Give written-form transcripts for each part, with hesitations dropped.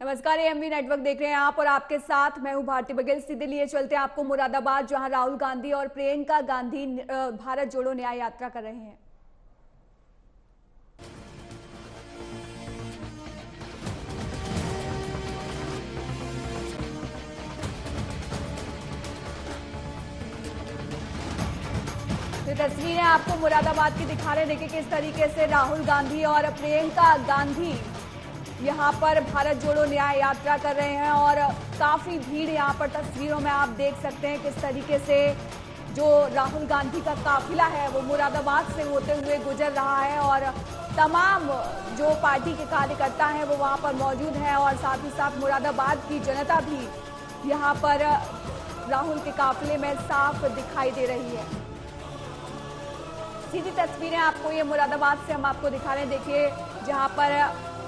नमस्कार, AMV network देख रहे हैं आप और आपके साथ मैं हूं भारती बघेल। सीधे लिए चलते हैं आपको मुरादाबाद, जहां राहुल गांधी और प्रियंका गांधी भारत जोड़ो न्याय यात्रा कर रहे हैं। ये तस्वीरें आपको मुरादाबाद की दिखा रहे हैं। देखिए किस तरीके से राहुल गांधी और प्रियंका गांधी यहाँ पर भारत जोड़ो न्याय यात्रा कर रहे हैं और काफी भीड़ यहाँ पर तस्वीरों में आप देख सकते हैं किस तरीके से जो राहुल गांधी का काफिला है वो मुरादाबाद से होते हुए गुजर रहा है और तमाम जो पार्टी के कार्यकर्ता हैं वो वहाँ पर मौजूद हैं और साथ ही साथ मुरादाबाद की जनता भी यहाँ पर राहुल के काफिले में साफ दिखाई दे रही है। सीधी तस्वीरें आपको ये मुरादाबाद से हम आपको दिखा रहे हैं। देखिए जहाँ पर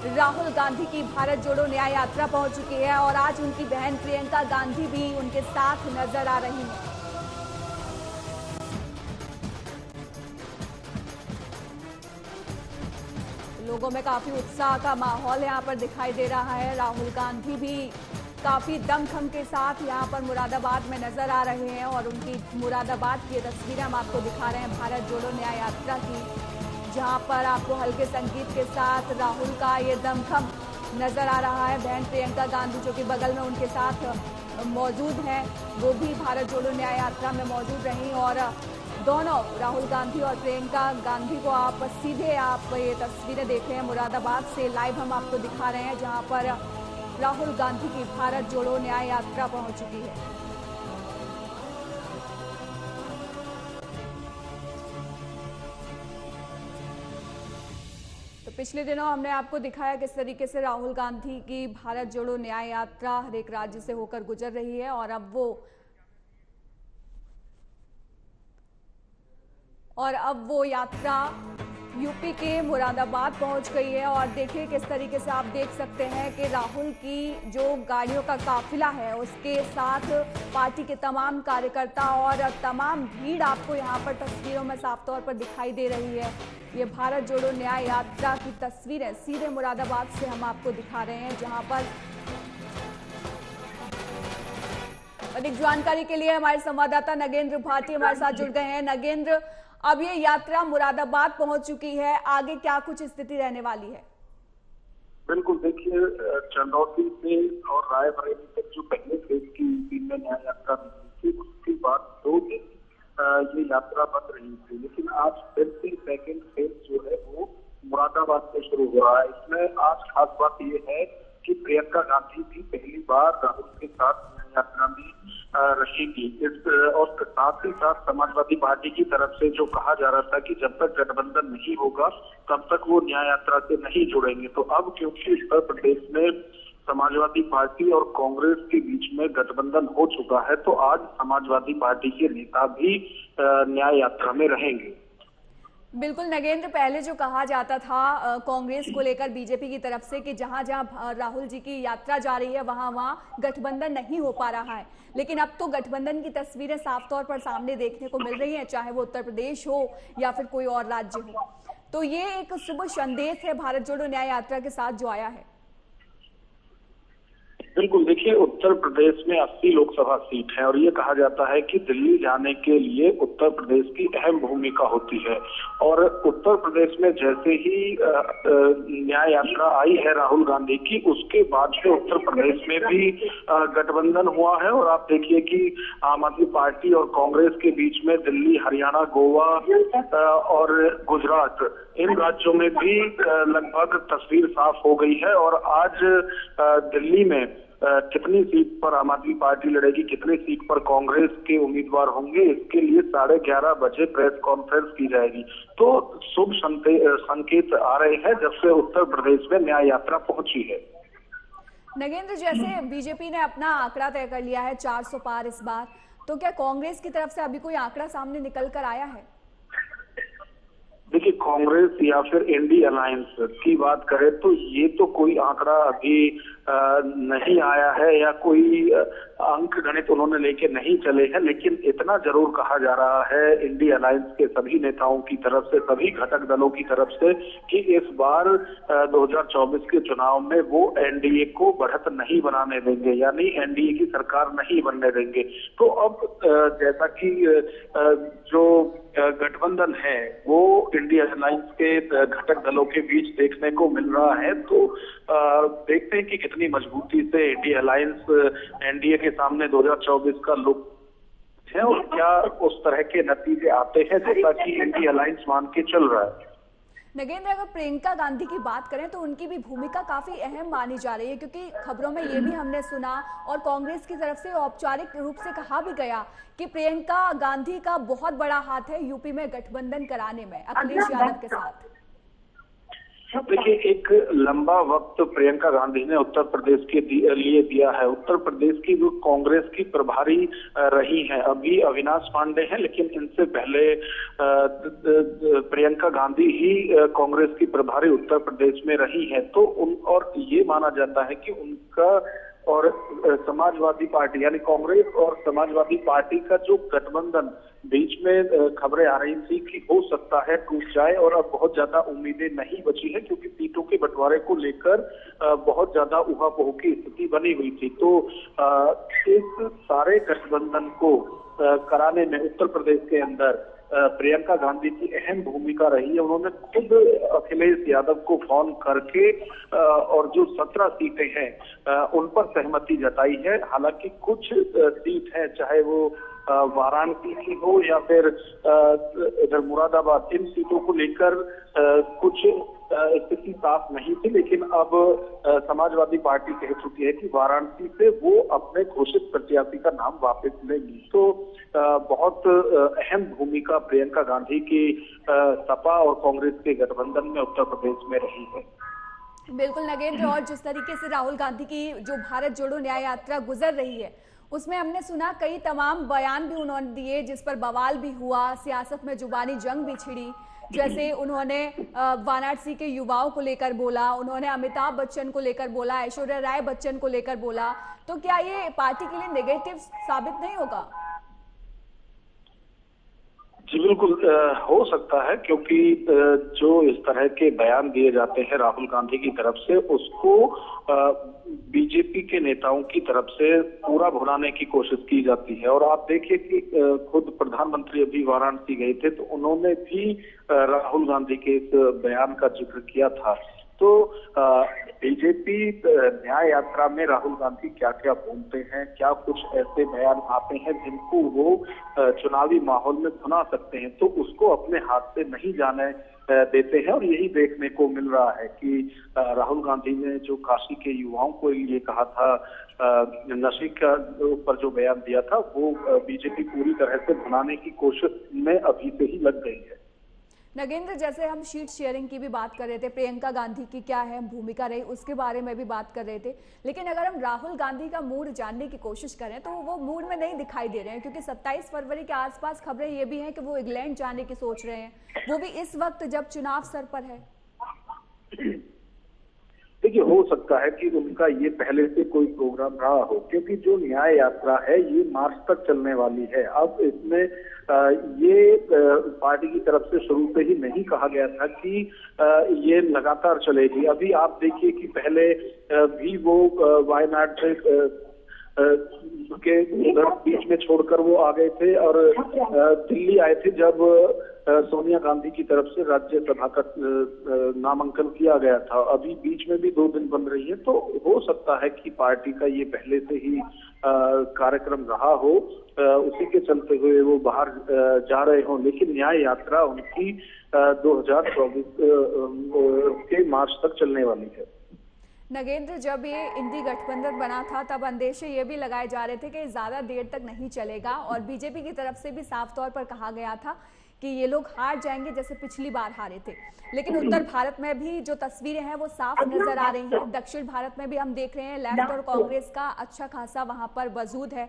राहुल गांधी की भारत जोड़ो न्याय यात्रा पहुंच चुकी है और आज उनकी बहन प्रियंका गांधी भी उनके साथ नजर आ रही हैं। लोगों में काफी उत्साह का माहौल यहाँ पर दिखाई दे रहा है। राहुल गांधी भी काफी दमखम के साथ यहाँ पर मुरादाबाद में नजर आ रहे हैं और उनकी मुरादाबाद की तस्वीरें हम आपको दिखा रहे हैं भारत जोड़ो न्याय यात्रा की, जहां पर आपको हल्के संगीत के साथ राहुल का ये दमखम नजर आ रहा है। बहन प्रियंका गांधी जो कि बगल में उनके साथ मौजूद हैं, वो भी भारत जोड़ो न्याय यात्रा में मौजूद रहीं और दोनों राहुल गांधी और प्रियंका गांधी को आप सीधे आप ये तस्वीरें देख रहे हैं मुरादाबाद से लाइव हम आपको दिखा रहे हैं, जहां पर राहुल गांधी की भारत जोड़ो न्याय यात्रा पहुंच चुकी है। पिछले दिनों हमने आपको दिखाया किस तरीके से राहुल गांधी की भारत जोड़ो न्याय यात्रा हर एक राज्य से होकर गुजर रही है और अब वो यात्रा यूपी के मुरादाबाद पहुंच गई है और देखिए किस तरीके से आप देख सकते हैं कि राहुल की जो गाड़ियों का काफिला है उसके साथ पार्टी के तमाम कार्यकर्ता और तमाम भीड़ आपको यहाँ पर तस्वीरों में साफ तौर पर दिखाई दे रही है। ये भारत जोड़ो न्याय यात्रा की तस्वीरें सीधे मुरादाबाद से हम आपको दिखा रहे हैं, जहां पर अधिक जानकारी के लिए हमारे संवाददाता नगेंद्र भाटी हमारे साथ जुड़ गए हैं। नगेंद्र, अब ये यात्रा मुरादाबाद पहुंच चुकी है, आगे क्या कुछ स्थिति रहने वाली है? बिल्कुल, देखिए चंदौती से और रायबरेली तक जो पहले फेज की यूपी में न्याय यात्रा थी उसके बाद 2 दिन ये यात्रा बंद रही थी, लेकिन आज फिर से सेकेंड फेज जो है वो मुरादाबाद से शुरू हो रहा है। इसमें आज खास बात ये है कि प्रियंका गांधी भी पहली बार राहुल के साथ यात्रा में रहेंगी। और साथ ही साथ समाजवादी पार्टी की तरफ से जो कहा जा रहा था कि जब तक गठबंधन नहीं होगा तब तक वो न्याय यात्रा से नहीं जुड़ेंगे, तो अब क्योंकि उत्तर प्रदेश में समाजवादी पार्टी और कांग्रेस के बीच में गठबंधन हो चुका है तो आज समाजवादी पार्टी के नेता भी न्याय यात्रा में रहेंगे। बिल्कुल नगेंद्र, पहले जो कहा जाता था कांग्रेस को लेकर बीजेपी की तरफ से कि जहां जहां राहुल जी की यात्रा जा रही है वहां वहां गठबंधन नहीं हो पा रहा है, लेकिन अब तो गठबंधन की तस्वीरें साफ तौर पर सामने देखने को मिल रही हैं, चाहे वो उत्तर प्रदेश हो या फिर कोई और राज्य हो। तो ये एक शुभ संदेश है भारत जोड़ो न्याय यात्रा के साथ जो आया है। बिल्कुल, देखिए उत्तर प्रदेश में 80 लोकसभा सीट है और ये कहा जाता है कि दिल्ली जाने के लिए उत्तर प्रदेश की अहम भूमिका होती है और उत्तर प्रदेश में जैसे ही न्याय यात्रा आई है राहुल गांधी की, उसके बाद से उत्तर प्रदेश में भी गठबंधन हुआ है और आप देखिए कि आम आदमी पार्टी और कांग्रेस के बीच में दिल्ली, हरियाणा, गोवा और गुजरात इन राज्यों में भी लगभग तस्वीर साफ हो गई है और आज दिल्ली में कितनी सीट पर आम आदमी पार्टी लड़ेगी, कितनी सीट पर कांग्रेस के उम्मीदवार होंगे, इसके लिए 11:30 बजे प्रेस कॉन्फ्रेंस की जाएगी। तो शुभ संकेत आ रहे हैं जब से उत्तर प्रदेश में न्याय यात्रा पहुंची है। नगेंद्र, जैसे बीजेपी ने अपना आंकड़ा तय कर लिया है 400 पार इस बार, तो क्या कांग्रेस की तरफ से अभी कोई आंकड़ा सामने निकल कर आया है? देखिए, कांग्रेस या फिर इंडी अलायंस की बात करें तो ये तो कोई आंकड़ा अभी नहीं आया है या कोई अंक गणित उन्होंने लेके नहीं चले हैं, लेकिन इतना जरूर कहा जा रहा है इंडी अलायंस के सभी नेताओं की तरफ से, सभी घटक दलों की तरफ से, कि इस बार 2024 के चुनाव में वो एनडीए को बढ़त नहीं बनाने देंगे, यानी एनडीए की सरकार नहीं बनने देंगे। तो अब जैसा कि जो गठबंधन है वो इंडिया अलायंस के घटक दलों के बीच देखने को मिल रहा है, तो देखते हैं कि कितनी मजबूती से इंडिया अलायंस एनडीए के सामने 2024 का लुक है और क्या उस तरह के नतीजे आते हैं जैसा कि इंडिया अलायंस मान के चल रहा है। नगेंद्र, अगर प्रियंका गांधी की बात करें तो उनकी भी भूमिका काफी अहम मानी जा रही है, क्योंकि खबरों में ये भी हमने सुना और कांग्रेस की तरफ से औपचारिक रूप से कहा भी गया कि प्रियंका गांधी का बहुत बड़ा हाथ है यूपी में गठबंधन कराने में अखिलेश यादव के साथ। देखिए, एक लंबा वक्त प्रियंका गांधी ने उत्तर प्रदेश के लिए दिया है। उत्तर प्रदेश की जो कांग्रेस की प्रभारी रही हैं, अभी अविनाश पांडे हैं, लेकिन इनसे पहले प्रियंका गांधी ही कांग्रेस की प्रभारी उत्तर प्रदेश में रही हैं। तो और ये माना जाता है कि उनका और समाजवादी पार्टी यानी कांग्रेस और समाजवादी पार्टी का जो गठबंधन, बीच में खबरें आ रही थी कि हो सकता है टूट जाए और अब बहुत ज्यादा उम्मीदें नहीं बची है, क्योंकि सीटों के बंटवारे को लेकर बहुत ज्यादा उहापोह की स्थिति बनी हुई थी। तो इस सारे गठबंधन को कराने में उत्तर प्रदेश के अंदर प्रियंका गांधी की अहम भूमिका रही है। उन्होंने खुद अखिलेश यादव को फोन करके और जो 17 सीटें हैं उन पर सहमति जताई है। हालांकि कुछ सीट है, चाहे वो वाराणसी की हो या फिर इधर मुरादाबाद, इन सीटों को लेकर कुछ स्थिति साफ नहीं थी, लेकिन अब समाजवादी पार्टी कह चुकी है कि वाराणसी से वो अपने घोषित प्रत्याशी का नाम वापस लेंगी। तो बहुत अहम भूमिका प्रियंका गांधी की सपा और कांग्रेस के गठबंधन में उत्तर प्रदेश में रही है। बिल्कुल नगेंद्र, और जिस तरीके से राहुल गांधी की जो भारत जोड़ो न्याय यात्रा गुजर रही है उसमें हमने सुना कई तमाम बयान भी उन्होंने दिए जिस पर बवाल भी हुआ, सियासत में जुबानी जंग भी छिड़ी। जैसे उन्होंने वाराणसी के युवाओं को लेकर बोला, उन्होंने अमिताभ बच्चन को लेकर बोला, ऐश्वर्या राय बच्चन को लेकर बोला। तो क्या ये पार्टी के लिए नेगेटिव साबित नहीं होगा? जी बिल्कुल हो सकता है, क्योंकि जो इस तरह के बयान दिए जाते हैं राहुल गांधी की तरफ से, उसको बीजेपी के नेताओं की तरफ से पूरा भुनाने की कोशिश की जाती है। और आप देखिए कि खुद प्रधानमंत्री अभी वाराणसी गए थे तो उन्होंने भी राहुल गांधी के इस बयान का जिक्र किया था। तो बीजेपी न्याय यात्रा में राहुल गांधी क्या क्या बोलते हैं, क्या कुछ ऐसे बयान आते हैं जिनको वो चुनावी माहौल में भुना सकते हैं, तो उसको अपने हाथ से नहीं जाने देते हैं। और यही देखने को मिल रहा है कि राहुल गांधी ने जो काशी के युवाओं को ये कहा था, नशे का ऊपर जो बयान दिया था, वो बीजेपी पूरी तरह से भुनाने की कोशिश में अभी से ही लग गई है। नगेंद्र, जैसे हम शीट शेयरिंग की भी बात कर रहे थे, प्रियंका गांधी की क्या है भूमिका रही उसके बारे में भी बात कर रहे थे, लेकिन अगर हम राहुल गांधी का मूड जानने की कोशिश करें तो वो मूड में नहीं दिखाई दे रहे हैं, क्योंकि 27 फरवरी के आसपास खबरें ये भी हैं कि वो इंग्लैंड जाने की सोच रहे हैं, वो भी इस वक्त जब चुनाव सर पर है। देखिए, हो सकता है कि उनका ये पहले से कोई प्रोग्राम रहा हो, क्योंकि जो न्याय यात्रा है ये मार्च तक चलने वाली है। अब इसमें ये पार्टी की तरफ से शुरू से ही नहीं कहा गया था कि ये लगातार चलेगी। अभी आप देखिए कि पहले भी वो वायनाड से के उधर बीच में छोड़कर वो आ गए थे और दिल्ली आए थे जब सोनिया गांधी की तरफ से राज्यसभा का नामांकन किया गया था। अभी बीच में भी 2 दिन बंद रही है, तो हो सकता है कि पार्टी का ये पहले से ही कार्यक्रम रहा हो, उसी के चलते हुए वो बाहर जा रहे हों। लेकिन न्याय यात्रा उनकी 2024 के मार्च तक चलने वाली है। नगेंद्र, जब ये इंडी गठबंधन बना था तब अंदेशे ये भी लगाए जा रहे थे कि ज्यादा देर तक नहीं चलेगा, और बीजेपी की तरफ से भी साफ तौर पर कहा गया था कि ये लोग हार जाएंगे जैसे पिछली बार हारे थे। लेकिन उत्तर भारत में भी जो तस्वीरें हैं वो साफ नजर आ रही हैं, दक्षिण भारत में भी हम देख रहे हैं लेफ्ट और कांग्रेस का अच्छा खासा वहां पर वजूद है।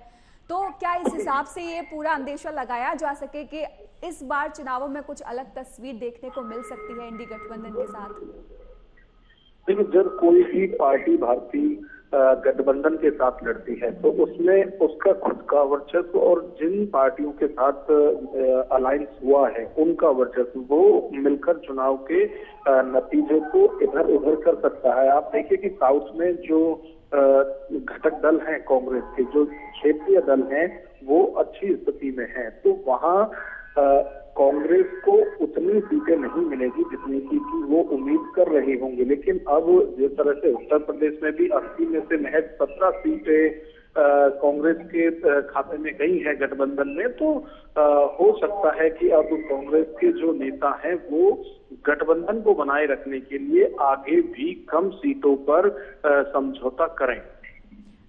तो क्या इस हिसाब से ये पूरा अंदेशा लगाया जा सके कि इस बार चुनावों में कुछ अलग तस्वीर देखने को मिल सकती है इंडी गठबंधन के साथ? देखिए, जब कोई भी पार्टी भारतीय गठबंधन के साथ लड़ती है तो उसमें उसका खुद का वर्चस्व और जिन पार्टियों के साथ अलायंस हुआ है उनका वर्चस्व वो मिलकर चुनाव के नतीजे को इधर उधर कर सकता है। आप देखिए कि साउथ में जो घटक दल हैं कांग्रेस के, जो क्षेत्रीय दल हैं, वो अच्छी स्थिति में हैं, तो वहाँ कांग्रेस को उतनी सीटें नहीं मिलेगी जितनी की वो उम्मीद कर रहे होंगे। लेकिन अब जिस तरह से उत्तर प्रदेश में भी 80 में से महज 17 सीटें कांग्रेस के खाते में गई है गठबंधन में, तो हो सकता है कि अब कांग्रेस के जो नेता हैं वो गठबंधन को बनाए रखने के लिए आगे भी कम सीटों पर समझौता करें।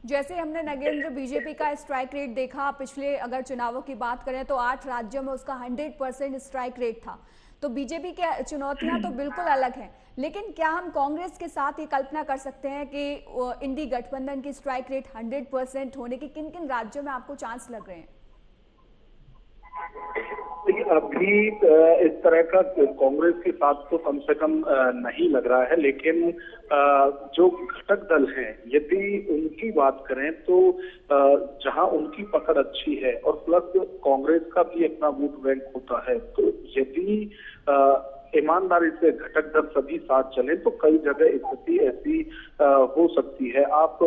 जैसे हमने नगेंद्र बीजेपी का स्ट्राइक रेट देखा, पिछले अगर चुनावों की बात करें तो 8 राज्यों में उसका 100% स्ट्राइक रेट था। तो बीजेपी की चुनौतियां तो बिल्कुल अलग हैं, लेकिन क्या हम कांग्रेस के साथ ये कल्पना कर सकते हैं कि इंडी गठबंधन की स्ट्राइक रेट 100% होने के किन किन राज्यों में आपको चांस लग रहे हैं? अभी इस तरह का कांग्रेस के साथ तो कम से कम नहीं लग रहा है, लेकिन जो घटक दल हैं यदि उनकी बात करें तो जहां उनकी पकड़ अच्छी है और प्लस कांग्रेस का भी अपना वोट बैंक होता है, तो यदि ईमानदारी से घटक दल सभी साथ चले तो कई जगह स्थिति ऐसी हो सकती है। आप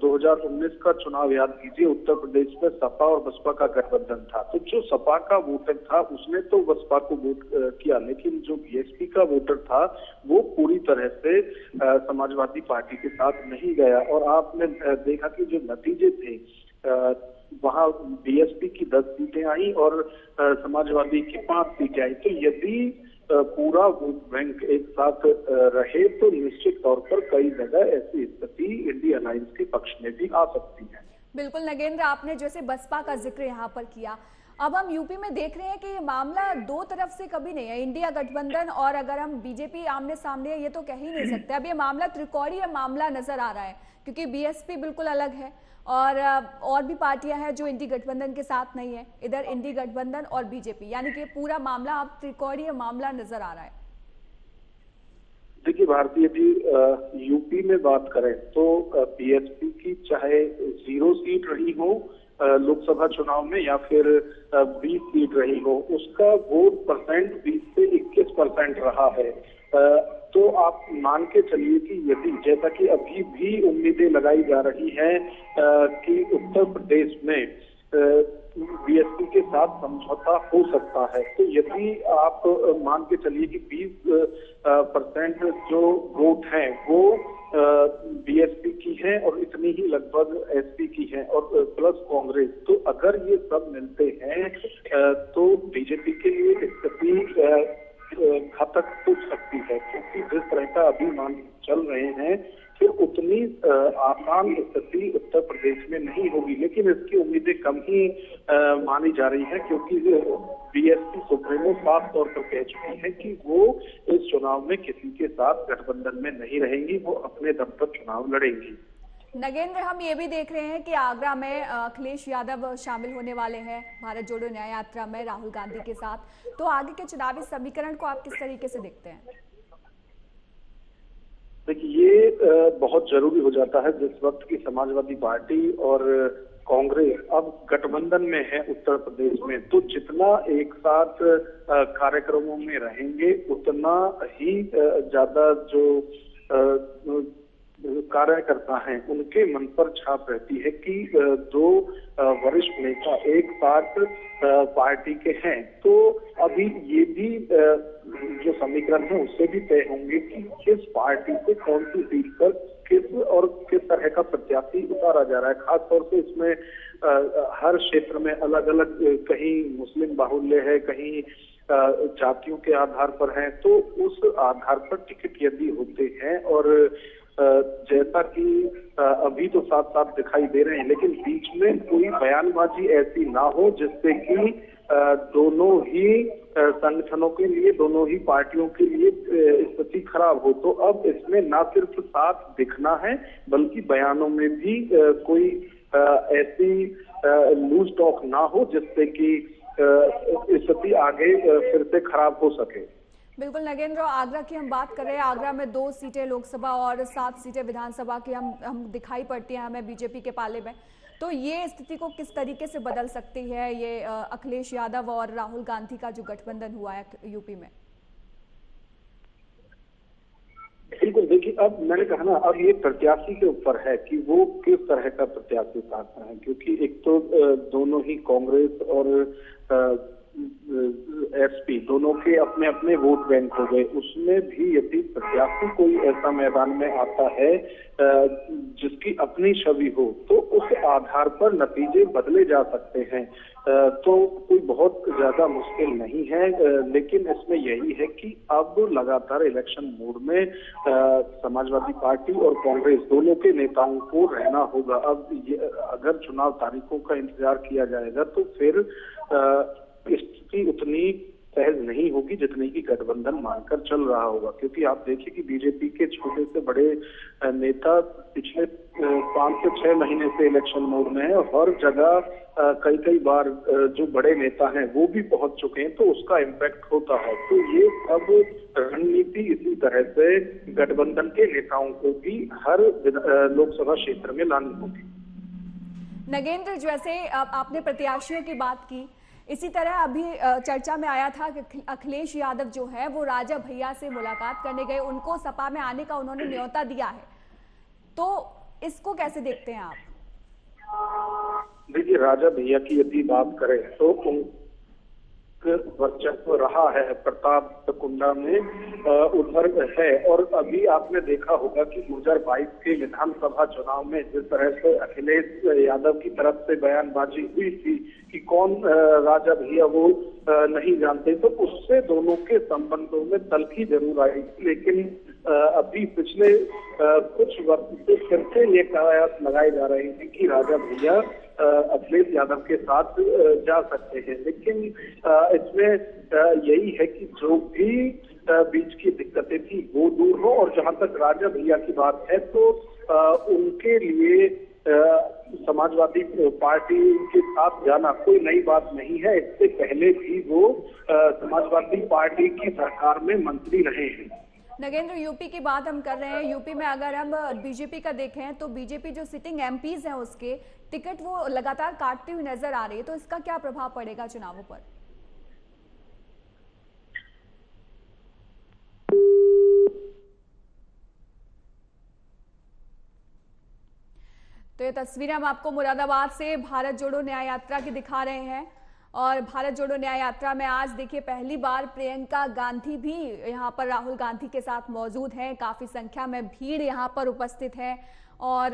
2019 का चुनाव याद कीजिए, उत्तर प्रदेश में सपा और बसपा का गठबंधन था, तो जो सपा का वोटर था उसने तो बसपा को वोट किया, लेकिन जो बीएसपी का वोटर था वो पूरी तरह से समाजवादी पार्टी के साथ नहीं गया। और आपने देखा कि जो नतीजे थे वहां बीएसपी की 10 सीटें आई और समाजवादी की 5 सीटें आई। तो यदि पूरा वोट बैंक एक साथ रहे तो निश्चित तौर पर कई जगह ऐसी स्थिति इंडिया अलायंस के पक्ष में भी आ सकती है। बिल्कुल नगेंद्र, आपने जैसे बसपा का जिक्र यहाँ पर किया, अब हम यूपी में देख रहे हैं कि ये मामला दो तरफ से कभी नहीं है, इंडिया गठबंधन और अगर हम बीजेपी आमने सामने है ये तो कह ही नहीं सकते। अब ये मामला त्रिकोणीय मामला नजर आ रहा है, क्योंकि बीएसपी बिल्कुल अलग है और भी पार्टियां हैं जो इंडी गठबंधन के साथ नहीं है, इधर इंडी गठबंधन और बीजेपी, यानी कि पूरा मामला अब त्रिकोणीय मामला नजर आ रहा है। देखिए भारतीय जी, यूपी में बात करें तो बीएसपी की चाहे 0 सीट रही हो लोकसभा चुनाव में या फिर 20 सीट रही हो, उसका वोट परसेंट 20 से 21% रहा है। तो आप मान के चलिए कि यदि, जैसा कि अभी भी उम्मीदें लगाई जा रही हैं कि उत्तर प्रदेश में बीएसपी के साथ समझौता हो सकता है, तो यदि आप मान के चलिए कि 20% जो वोट हैं वो बीएसपी की है और इतनी ही लगभग एसपी की है और प्लस कांग्रेस, तो अगर ये सब मिलते हैं तो बीजेपी के लिए स्थिति घातक हो सकती है, क्योंकि जिस तरह का अभी मान चल रहे हैं फिर उतनी आसान स्थिति उत्तर प्रदेश में नहीं होगी। लेकिन इसकी उम्मीदें कम ही मानी जा रही हैं, क्योंकि बीएसपी सुप्रीमो साफ तौर पर कह चुकी है कि वो इस चुनाव में किसी के साथ गठबंधन में नहीं रहेंगी, वो अपने दम पर चुनाव लड़ेंगी। नगेंद्र, हम ये भी देख रहे हैं कि आगरा में अखिलेश यादव शामिल होने वाले हैं भारत जोड़ो न्याय यात्रा में राहुल गांधी के साथ, तो आगे के चुनावी समीकरण को आप किस तरीके से देखते हैं? देखिए, ये बहुत जरूरी हो जाता है जिस वक्त की समाजवादी पार्टी और कांग्रेस अब गठबंधन में है उत्तर प्रदेश में, तो जितना एक साथ कार्यक्रमों में रहेंगे उतना ही ज्यादा जो कार्यकर्ता हैं उनके मन पर छाप रहती है कि दो वरिष्ठ नेता एक साथ पार्टी के हैं। तो अभी ये भी जो समीकरण है उससे भी तय होंगे कि किस पार्टी से कौन सी सीट पर किस तरह का प्रत्याशी उतारा जा रहा है। खासतौर से इसमें हर क्षेत्र में अलग अलग, कहीं मुस्लिम बाहुल्य है, कहीं जातियों के आधार पर है, तो उस आधार पर टिकट यदि होते हैं और जैसा कि अभी तो साफ साफ दिखाई दे रहे हैं, लेकिन बीच में कोई बयानबाजी ऐसी ना हो जिससे कि दोनों ही संगठनों के लिए, दोनों ही पार्टियों के लिए स्थिति खराब हो। तो अब इसमें ना सिर्फ साथ दिखना है बल्कि बयानों में भी कोई ऐसी लूज टॉक ना हो, जिससे कि स्थिति आगे फिर से खराब हो सके। बिल्कुल नगेंद्र, आगरा की हम बात कर रहे हैं। आगरा में 2 सीटें लोकसभा और 7 सीटें विधानसभा की हम दिखाई पड़ती हैं हमें बीजेपी के पाले में। तो ये स्थिति को किस तरीके से बदल सकती है ये अखिलेश यादव और राहुल गांधी का जो गठबंधन हुआ है यूपी में? बिल्कुल, देखिए अब मैंने कहा ना, अब ये प्रत्याशी के ऊपर है कि वो किस तरह का प्रत्याशी चाहता है, क्योंकि एक तो दोनों ही कांग्रेस और एसपी दोनों के अपने अपने वोट बैंक हो गए। उसमें भी यदि प्रत्याशी कोई ऐसा मैदान में आता है जिसकी अपनी छवि हो, तो उस आधार पर नतीजे बदले जा सकते हैं। तो कोई बहुत ज्यादा मुश्किल नहीं है, लेकिन इसमें यही है कि अब लगातार इलेक्शन मोड में समाजवादी पार्टी और कांग्रेस दोनों के नेताओं को रहना होगा। अब अगर चुनाव तारीखों का इंतजार किया जाएगा तो फिर स्थिति उतनी सहज नहीं होगी जितनी की गठबंधन मानकर चल रहा होगा, क्योंकि आप देखिए कि बीजेपी के छोटे से बड़े नेता पिछले 5 से 6 महीने से इलेक्शन मोड में है। हर जगह कई बार जो बड़े नेता हैं वो भी पहुंच चुके हैं, तो उसका इम्पैक्ट होता है। तो ये सब रणनीति इसी तरह से गठबंधन के नेताओं को भी हर लोकसभा क्षेत्र में लानी होगी। नगेंद्र, जैसे आपने प्रत्याशियों की बात की, इसी तरह अभी चर्चा में आया था कि अखिलेश यादव जो है वो राजा भैया से मुलाकात करने गए, उनको सपा में आने का उन्होंने न्योता दिया है। तो इसको कैसे देखते हैं आप? देखिए, राजा भैया की यदि बात करें तो वर्चस्व रहा है प्रताप कुंडा में, उधर है। और अभी आपने देखा होगा कि 2022 के विधानसभा चुनाव में जिस तरह से अखिलेश यादव की तरफ से बयानबाजी हुई थी कि कौन राजा भैया वो नहीं जानते, तो उससे दोनों के संबंधों में तल्खी जरूर आई। लेकिन अभी पिछले कुछ वक्त से फिर से ये कयास लगाए जा रहे हैं कि राजा भैया अखिलेश यादव के साथ जा सकते हैं। लेकिन इसमें यही है कि जो भी बीच की दिक्कतें थी वो दूर हो। और जहां तक राजा भैया की बात है तो उनके लिए समाजवादी पार्टी के साथ जाना कोई नई बात नहीं है। इससे पहले भी वो समाजवादी पार्टी की सरकार में मंत्री रहे हैं। नगेंद्र, यूपी की बात हम कर रहे हैं। यूपी में अगर हम बीजेपी का देखें तो बीजेपी जो सिटिंग एमपीज हैं उसके टिकट वो लगातार काटती हुई नजर आ रही है, तो इसका क्या प्रभाव पड़ेगा चुनावों पर? तो ये तस्वीरें हम आपको मुरादाबाद से भारत जोड़ो न्याय यात्रा की दिखा रहे हैं। और भारत जोड़ो न्याय यात्रा में आज देखिए पहली बार प्रियंका गांधी भी यहाँ पर राहुल गांधी के साथ मौजूद हैं। काफी संख्या में भीड़ यहाँ पर उपस्थित है और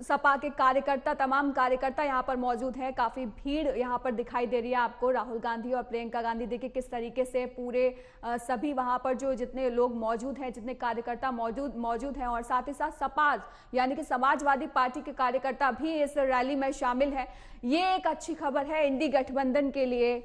सपा के कार्यकर्ता, तमाम कार्यकर्ता यहाँ पर मौजूद हैं। काफी भीड़ यहाँ पर दिखाई दे रही है आपको। राहुल गांधी और प्रियंका गांधी देखिए किस तरीके से पूरे सभी वहाँ पर जो जितने लोग मौजूद हैं, जितने कार्यकर्ता मौजूद हैं, और साथ ही साथ सपा यानी कि समाजवादी पार्टी के कार्यकर्ता भी इस रैली में शामिल है। ये एक अच्छी खबर है इंडी गठबंधन के लिए।